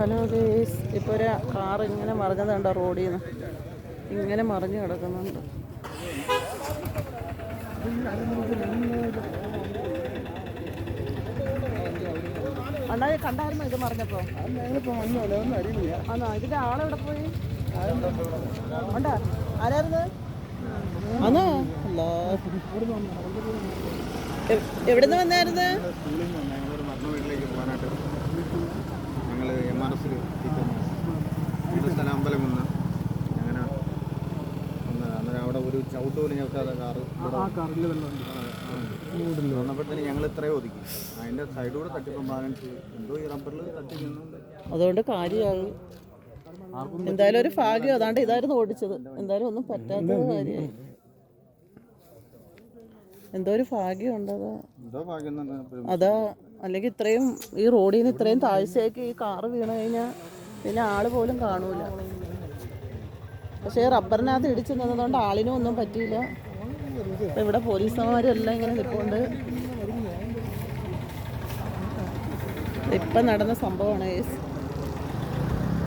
Hello guys, ഇപ്പോൾ ഒരു car ഇങ്ങനെ മറിഞ്ഞത് കണ്ടോ? റോഡിൽ നിന്ന് ഇങ്ങനെ മറിഞ്ഞ് കിടക്കുന്നുണ്ട്. അണ്ണാ കണ്ടായിരുന്നോ ഇത് മറിഞ്ഞപ്പോൾ? ആണോ? ഇതിൻ്റെ ആളെവിടെ പോയി? ഉണ്ടോ? ആരായിരുന്നു? ആണോ? അല്ല, എവിടുന്ന് വന്നായിരുന്നു? അമ്പലം വന്ന് അങ്ങനെ അന്നേരം അവിടെ ഒരു ചവിട്ട് പോലും ഞെക്കാതെ കാറിൽ വന്നപ്പോഴത്തേന് ഞങ്ങൾ ഇത്രയും ഒതുക്കി. അതിൻ്റെ സൈഡിലൂടെ തട്ടിപ്പം ബാലൻസ് എന്തോ ഈ റബ്ബറിൽ തട്ടിക്കുന്നുണ്ട്. അതുകൊണ്ട് കാര്യമായി. എന്തായാലും ഒരു ഭാഗ്യം. അതാണ്ട് ഇതായിരുന്നു ഓടിച്ചത്. എന്തായാലും ഒന്നും പറ്റാത്ത കാര്യമായി. എന്തോ ഒരു ഭാഗ്യം ഉണ്ടതാ. അതാ, അല്ലെങ്കിൽ ഇത്രയും ഈ റോഡിൽ നിന്ന് ഇത്രയും താഴ്ചയ്ക്ക് ഈ കാറ് വീണ് കഴിഞ്ഞാൽ പിന്നെ ആള് പോലും കാണൂല. പക്ഷേ റബ്ബറിനകത്ത് ഇടിച്ചു നിന്നതുകൊണ്ട് ആളിനും ഒന്നും പറ്റിയില്ല. ഇവിടെ പോലീസുകാരെല്ലാം ഇങ്ങനെ നിൽപ്പുണ്ട്. ഇപ്പം നടന്ന സംഭവമാണ്.